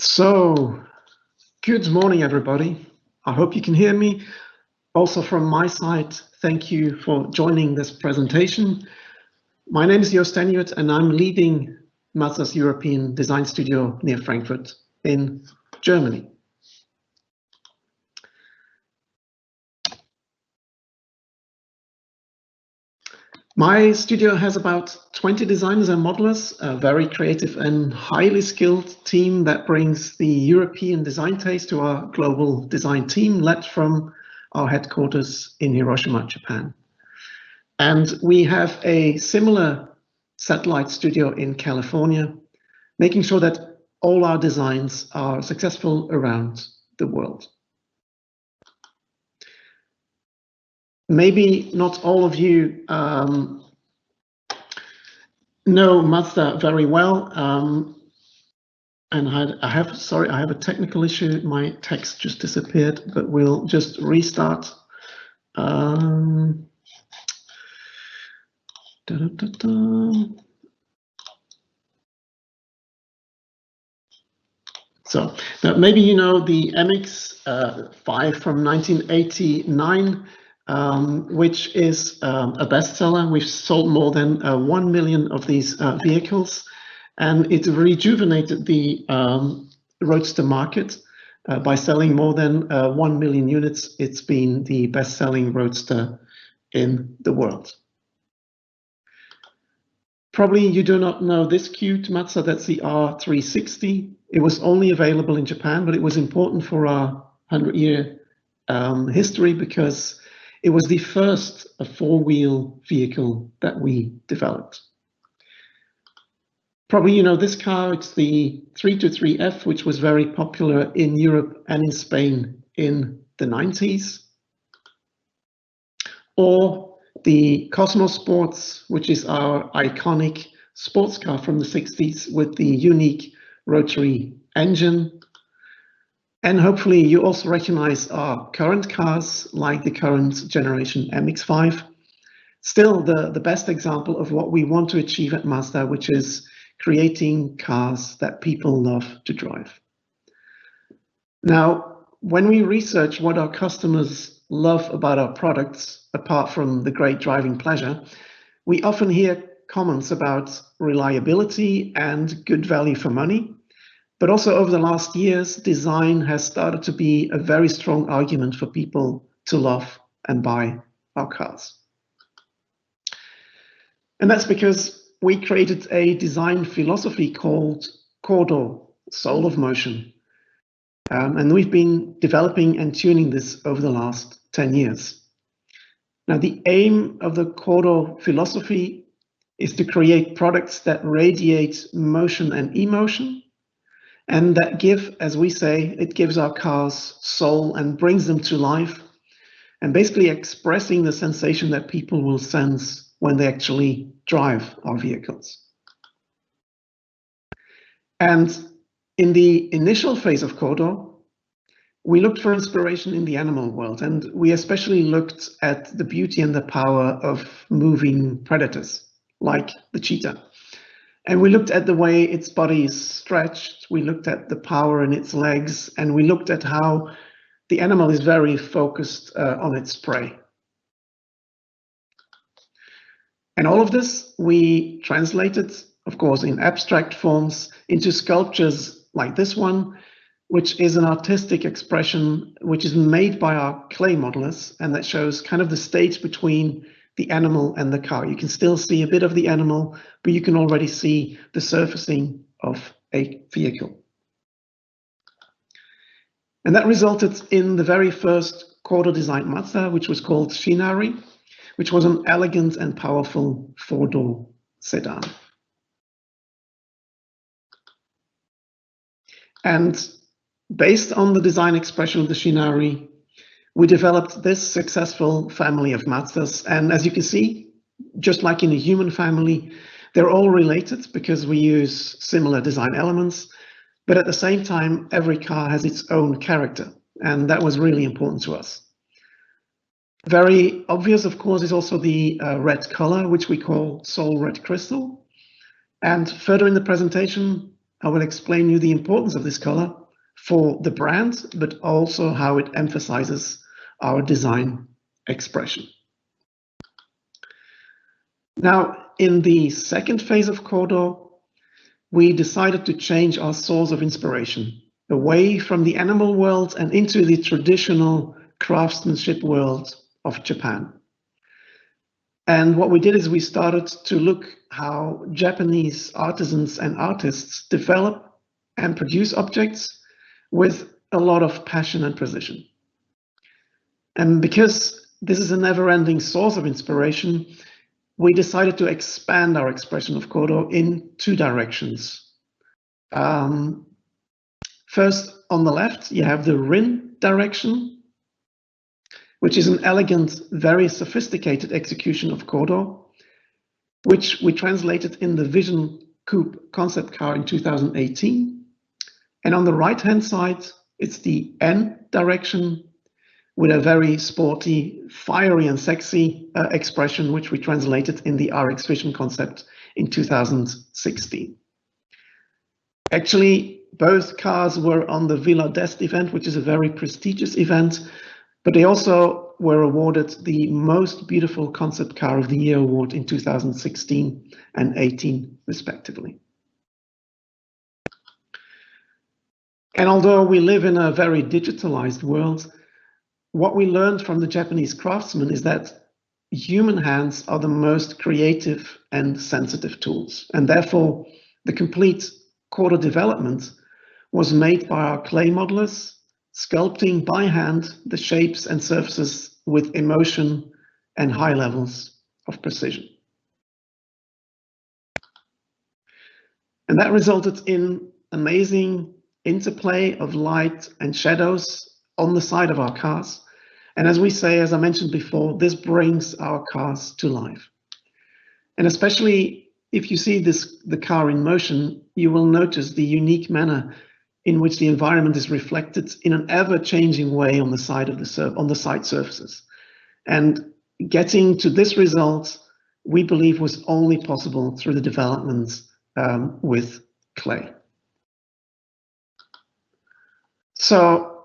So, good morning, everybody. I hope you can hear me. Also from my side, thank you for joining this presentation. My name is Joost Enjuert and I'm leading Mazda's European design studio near Frankfurt in Germany. My studio has about 20 designers and modelers, a very creative and highly skilled team that brings the European design taste to our global design team, led from our headquarters in Hiroshima, Japan. And we have a similar satellite studio in California, making sure that all our designs are successful around the world. Maybe not all of you know Mazda very well, and I have a technical issue. My text just disappeared, but we'll just restart. So now maybe you know the MX-5 from 1989, which is a bestseller. We've sold more than 1 million of these vehicles, and it rejuvenated the roadster market by selling more than 1 million units. It's been the best-selling roadster in the world. Probably you do not know this cute Mazda, that's the R360. It was only available in Japan, but it was important for our 100-year history because it was the first four-wheel vehicle that we developed. Probably you know this car, it's the 323F, which was very popular in Europe and in Spain in the 90s. Or the Cosmos Sports, which is our iconic sports car from the 60s with the unique rotary engine. And hopefully you also recognize our current cars like the current generation MX-5. Still the best example of what we want to achieve at Mazda, which is creating cars that people love to drive. Now, when we research what our customers love about our products, apart from the great driving pleasure, we often hear comments about reliability and good value for money. But also over the last years, design has started to be a very strong argument for people to love and buy our cars. And that's because we created a design philosophy called Kodo, Soul of Motion. And we've been developing and tuning this over the last 10 years. Now, the aim of the Kodo philosophy is to create products that radiate motion and emotion, and that give, as we say, it gives our cars soul and brings them to life, and basically expressing the sensation that people will sense when they actually drive our vehicles. And in the initial phase of Kodo, we looked for inspiration in the animal world, and we especially looked at the beauty and the power of moving predators, like the cheetah. And we looked at the way its body is stretched, we looked at the power in its legs, and we looked at how the animal is very focused on its prey. And all of this we translated, of course, in abstract forms into sculptures like this one, which is an artistic expression which is made by our clay modelers, and that shows kind of the stage between the animal and the car. You can still see a bit of the animal, but you can already see the surfacing of a vehicle. And that resulted in the very first Kodo designed Mazda, which was called Shinari, which was an elegant and powerful four-door sedan. And based on the design expression of the Shinari, we developed this successful family of Mazdas. And as you can see, just like in a human family, they're all related because we use similar design elements. But at the same time, every car has its own character. And that was really important to us. Very obvious, of course, is also the red color, which we call Soul Red Crystal. And further in the presentation, I will explain you the importance of this color for the brand, but also how it emphasizes our design expression. Now, in the second phase of Kodo, we decided to change our source of inspiration away from the animal world and into the traditional craftsmanship world of Japan. And what we did is we started to look how Japanese artisans and artists develop and produce objects with a lot of passion and precision. And because this is a never-ending source of inspiration, we decided to expand our expression of Kodo in two directions. First, on the left, you have the Rin direction, which is an elegant, very sophisticated execution of Kodo, which we translated in the Vision Coupe concept car in 2018. And on the right-hand side, it's the N direction, with a very sporty, fiery and sexy expression, which we translated in the RX Vision concept in 2016. Actually, both cars were on the Villa d'Est event, which is a very prestigious event, but they also were awarded the Most Beautiful Concept Car of the Year award in 2016 and 18, respectively. And although we live in a very digitalized world, what we learned from the Japanese craftsmen is that human hands are the most creative and sensitive tools. And therefore, the complete Kodo development was made by our clay modelers, sculpting by hand the shapes and surfaces with emotion and high levels of precision. And that resulted in amazing interplay of light and shadows on the side of our cars. And as we say, as I mentioned before, this brings our cars to life. And especially if you see the car in motion, you will notice the unique manner in which the environment is reflected in an ever-changing way on the side of the side surfaces. And getting to this result, we believe, was only possible through the development with clay. So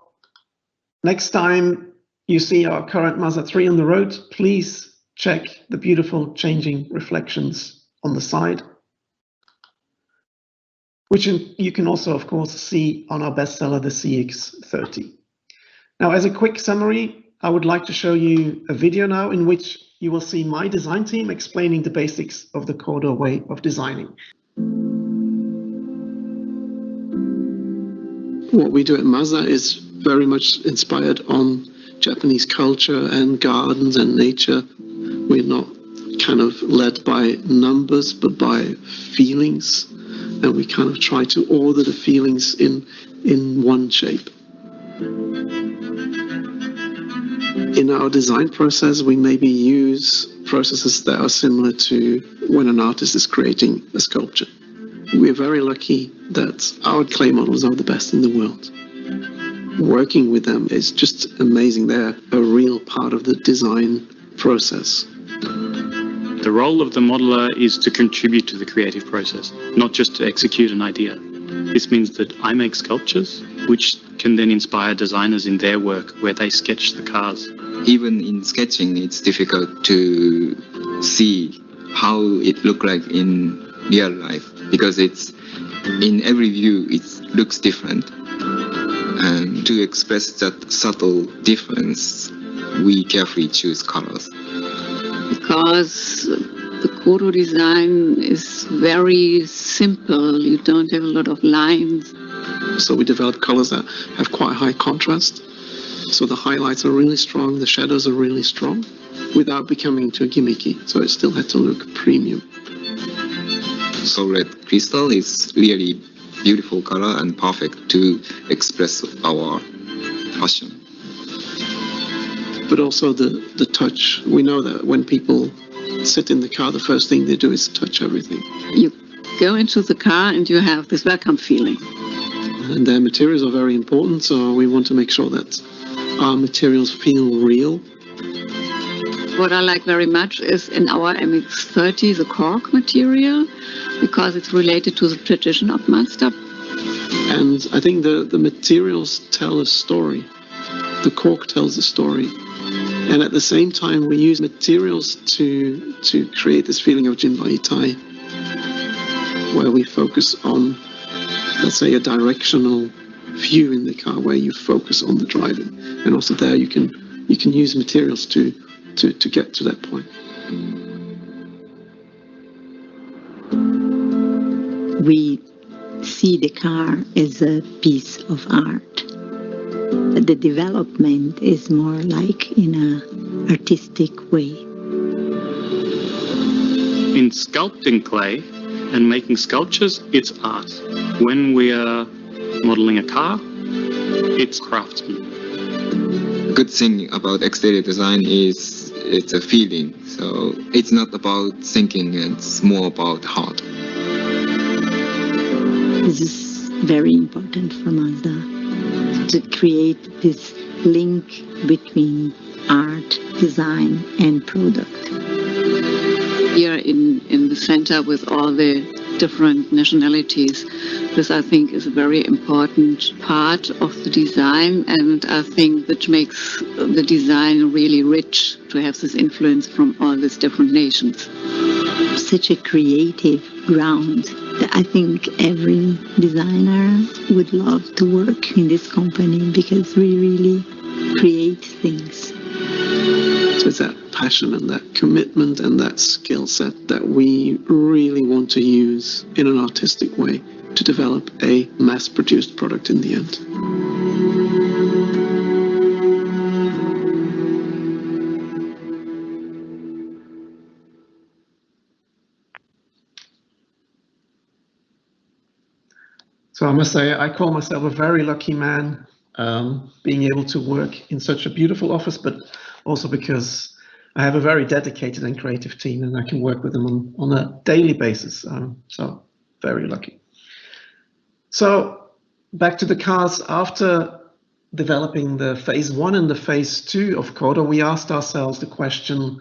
next time you see our current Mazda 3 on the road, please check the beautiful changing reflections on the side, which you can also, of course, see on our bestseller, the CX-30. Now, as a quick summary, I would like to show you a video now in which you will see my design team explaining the basics of the Kodo way of designing. What we do at Mazda is very much inspired on Japanese culture and gardens and nature. We're not kind of led by numbers, but by feelings. And we kind of try to order the feelings in one shape. In our design process, we maybe use processes that are similar to when an artist is creating a sculpture. We're very lucky that our clay models are the best in the world. Working with them is just amazing. They're a real part of the design process. The role of the modeler is to contribute to the creative process, not just to execute an idea. This means that I make sculptures, which can then inspire designers in their work, where they sketch the cars. Even in sketching, it's difficult to see how it looks like in real life, because it's in every view it looks different. And to express that subtle difference, we carefully choose colors. Because the Kodo design is very simple, you don't have a lot of lines. So we developed colors that have quite high contrast. So the highlights are really strong, the shadows are really strong, without becoming too gimmicky. So it still had to look premium. Solid crystal is really beautiful color and perfect to express our passion. But also the touch. We know that when people sit in the car, the first thing they do is touch everything. You go into the car and you have this welcome feeling. And their materials are very important, so we want to make sure that our materials feel real. What I like very much is in our MX-30 the Cork material, because it's related to the tradition of Mazda, And I think the materials tell a story. The cork tells a story. And at the same time, we use materials to create this feeling of jinbaitai, where we focus on, let's say, a directional view in the car, where you focus on the driving. And also there you can use materials to get to that point. We see the car as a piece of art. The development is more like in an artistic way. In sculpting clay and making sculptures, it's art. When we are modeling a car, it's craftsman. Good thing about exterior design is it's a feeling. So it's not about thinking, it's more about heart. This is very important for Mazda, to create this link between art, design and product. Here in the center with all the different nationalities, this I think is a very important part of the design, and I think that makes the design really rich to have this influence from all these different nations. Such a creative ground that I think every designer would love to work in this company, because we really create things. So it's that passion and that commitment and that skill set that we really want to use in an artistic way to develop a mass-produced product in the end. So I must say, I call myself a very lucky man, being able to work in such a beautiful office, but also because I have a very dedicated and creative team, and I can work with them on a daily basis. So very lucky. So back to the cars. After developing the phase 1 and the phase 2 of Kodo, we asked ourselves the question,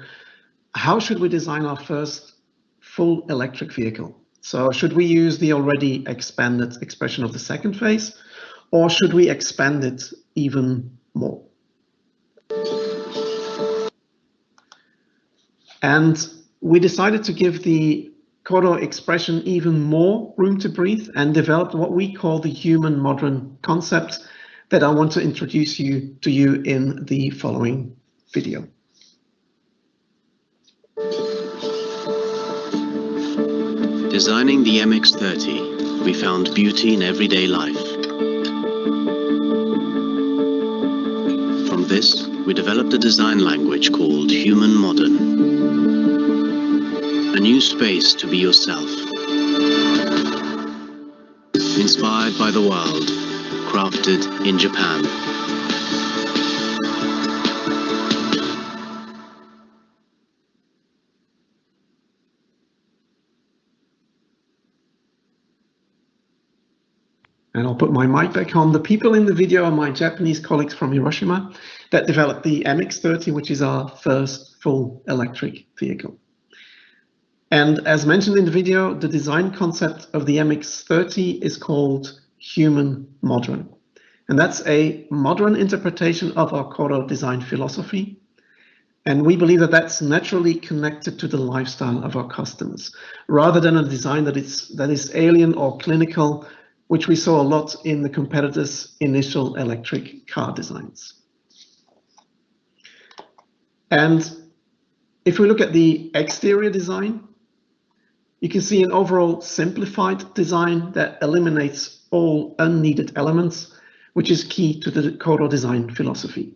how should we design our first full electric vehicle? So should we use the already expanded expression of the second phase, or should we expand it even more? And we decided to give the Kodo expression even more room to breathe and developed what we call the human modern concept that I want to introduce to you in the following video. Designing the MX-30, we found beauty in everyday life. From this, we developed a design language called Human Modern. A new space to be yourself. Inspired by the world, crafted in Japan. And I'll put my mic back on. The people in the video are my Japanese colleagues from Hiroshima that developed the MX-30, which is our first full electric vehicle. And as mentioned in the video, the design concept of the MX-30 is called Human Modern. And that's a modern interpretation of our Kodo design philosophy. And we believe that that's naturally connected to the lifestyle of our customers, rather than a design that is alien or clinical, which we saw a lot in the competitors' initial electric car designs. And if we look at the exterior design, you can see an overall simplified design that eliminates all unneeded elements, which is key to the Kodo design philosophy.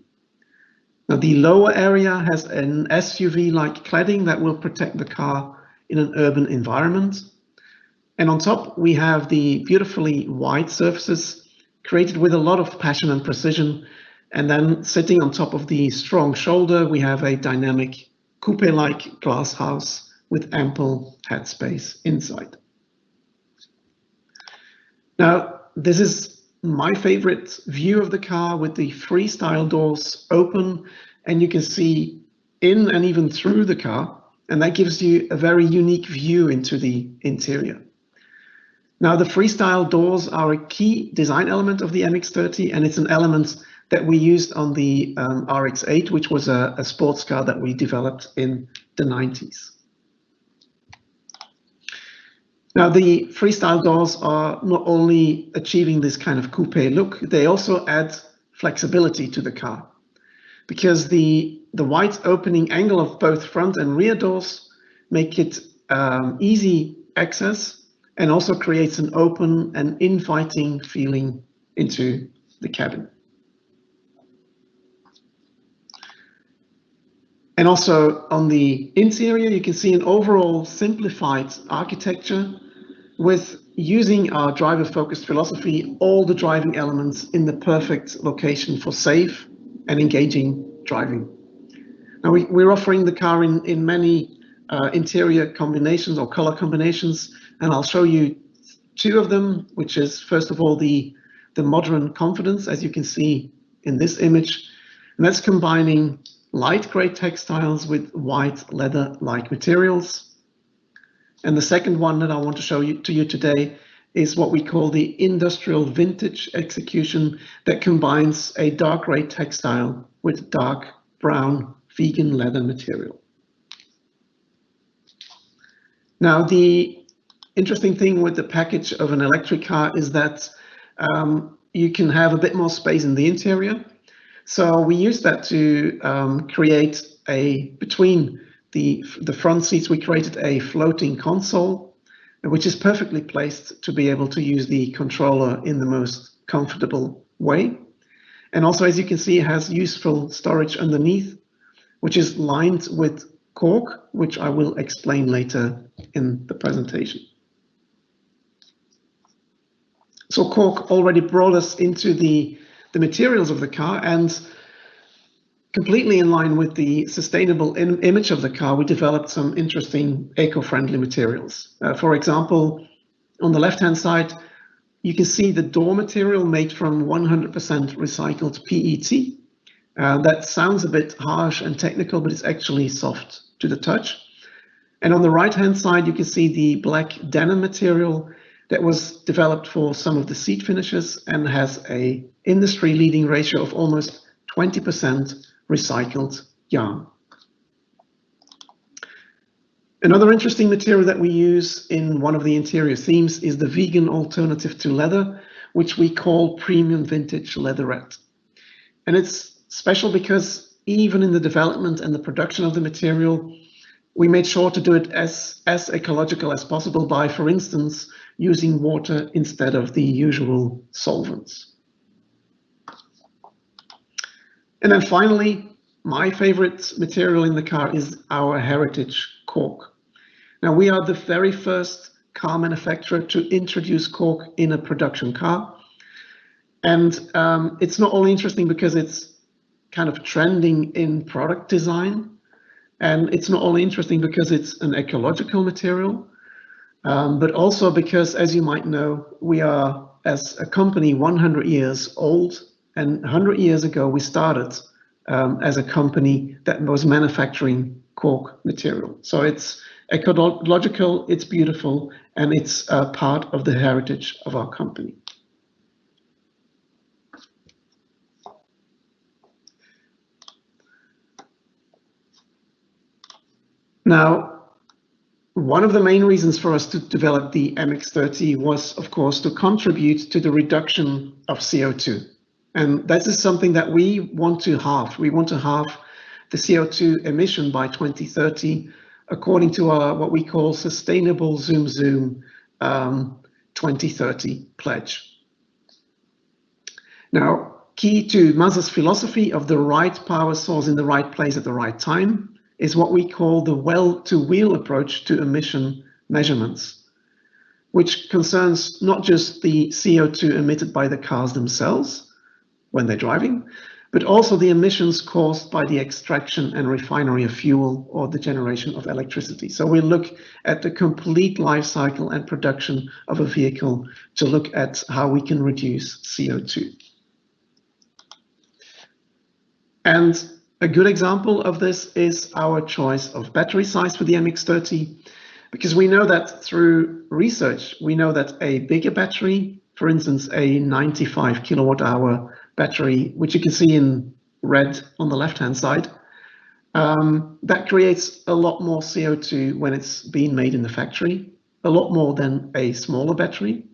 Now, the lower area has an SUV-like cladding that will protect the car in an urban environment. And on top, we have the beautifully wide surfaces created with a lot of passion and precision. And then sitting on top of the strong shoulder, we have a dynamic coupe-like glass house with ample headspace inside. Now, this is my favorite view of the car with the freestyle doors open, and you can see in and even through the car, and that gives you a very unique view into the interior. Now, the Freestyle Doors are a key design element of the MX-30, and it's an element that we used on the RX-8, which was a sports car that we developed in the 90s. Now, the Freestyle Doors are not only achieving this kind of coupe look, they also add flexibility to the car, because the wide opening angle of both front and rear doors make it easy access, and also creates an open and inviting feeling into the cabin. And also on the interior, you can see an overall simplified architecture with using our driver-focused philosophy, all the driving elements in the perfect location for safe and engaging driving. Now we're offering the car in many interior combinations or color combinations, and I'll show you two of them, which is first of all the modern confidence, as you can see in this image, and that's combining light gray textiles with white leather-like materials. And the second one that I want to show you today is what we call the industrial vintage execution that combines a dark gray textile with dark brown vegan leather material. Now, the interesting thing with the package of an electric car is that you can have a bit more space in the interior. So we use that to create between the front seats, we created a floating console, which is perfectly placed to be able to use the controller in the most comfortable way. And also, as you can see, it has useful storage underneath, which is lined with cork, which I will explain later in the presentation. So Cork already brought us into the materials of the car, and completely in line with the sustainable image of the car, we developed some interesting eco-friendly materials. For example, on the left-hand side, you can see the door material made from 100% recycled PET. That sounds a bit harsh and technical, but it's actually soft to the touch. And on the right-hand side, you can see the black denim material that was developed for some of the seat finishes and has a industry-leading ratio of almost 20% recycled yarn. Another interesting material that we use in one of the interior themes is the vegan alternative to leather, which we call premium vintage leatherette. And it's special because even in the development and the production of the material, we made sure to do it as ecological as possible by, for instance, using water instead of the usual solvents. And then finally, my favorite material in the car is our heritage cork. Now, we are the very first car manufacturer to introduce cork in a production car. And it's not only interesting because it's kind of trending in product design, and it's not only interesting because it's an ecological material, but also because, as you might know, we are, as a company, 100 years old, and 100 years ago we started as a company that was manufacturing cork material. So it's ecological, it's beautiful, and it's part of the heritage of our company. Now, one of the main reasons for us to develop the MX-30 was, of course, to contribute to the reduction of CO2. And that is something that we want to halve. We want to halve the CO2 emission by 2030, according to our what we call Sustainable Zoom 2030 pledge. Now, key to Mazda's philosophy of the right power source in the right place at the right time is what we call the well-to-wheel approach to emission measurements, which concerns not just the CO2 emitted by the cars themselves when they're driving, but also the emissions caused by the extraction and refinery of fuel or the generation of electricity. So we look at the complete life cycle and production of a vehicle to look at how we can reduce CO2. And a good example of this is our choice of battery size for the MX-30. Because we know that through research, we know that a bigger battery, for instance, a 95 kilowatt hour battery, which you can see in red on the left-hand side, that creates a lot more CO2 when it's being made in the factory, a lot more than a smaller battery.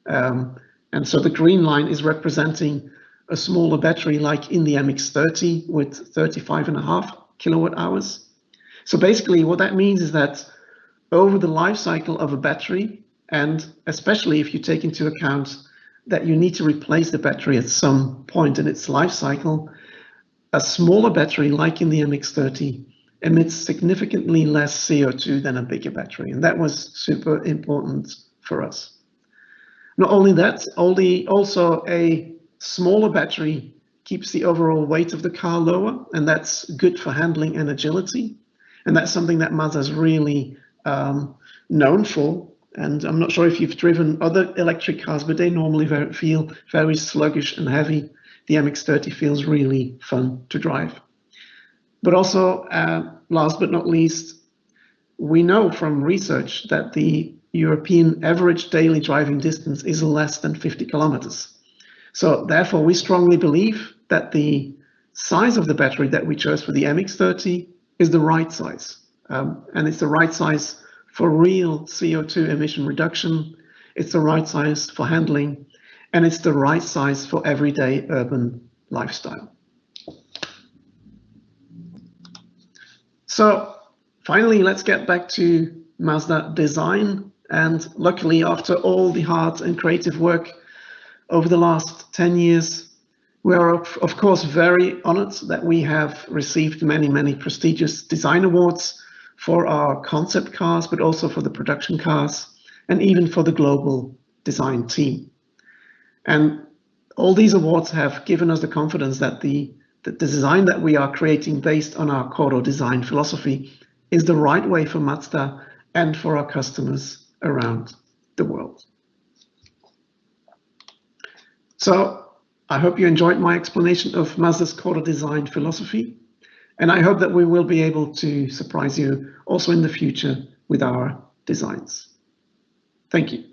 And so the green line is representing a smaller battery like in the MX-30 with 35.5 kilowatt hours. So basically what that means is that over the life cycle of a battery, and especially if you take into account that you need to replace the battery at some point in its life cycle, a smaller battery like in the MX-30 emits significantly less CO2 than a bigger battery, and that was super important for us. Not only that, also a smaller battery keeps the overall weight of the car lower, and that's good for handling and agility. And that's something that Mazda's really known for. And I'm not sure if you've driven other electric cars, but they normally feel very sluggish and heavy. The MX-30 feels really fun to drive. But also, last but not least, we know from research that the European average daily driving distance is less than 50 kilometers. So therefore, we strongly believe that the size of the battery that we chose for the MX-30 is the right size. And it's the right size for real CO2 emission reduction. It's the right size for handling, and it's the right size for everyday urban lifestyle. So finally, let's get back to Mazda design. And luckily, after all the hard and creative work over the last 10 years, we are, of course, very honored that we have received many, many prestigious design awards for our concept cars, but also for the production cars, and even for the global design team. And all these awards have given us the confidence that the design that we are creating based on our Kodo design philosophy is the right way for Mazda and for our customers around the world. So I hope you enjoyed my explanation of Mazda's Kodo design philosophy, and I hope that we will be able to surprise you also in the future with our designs. Thank you.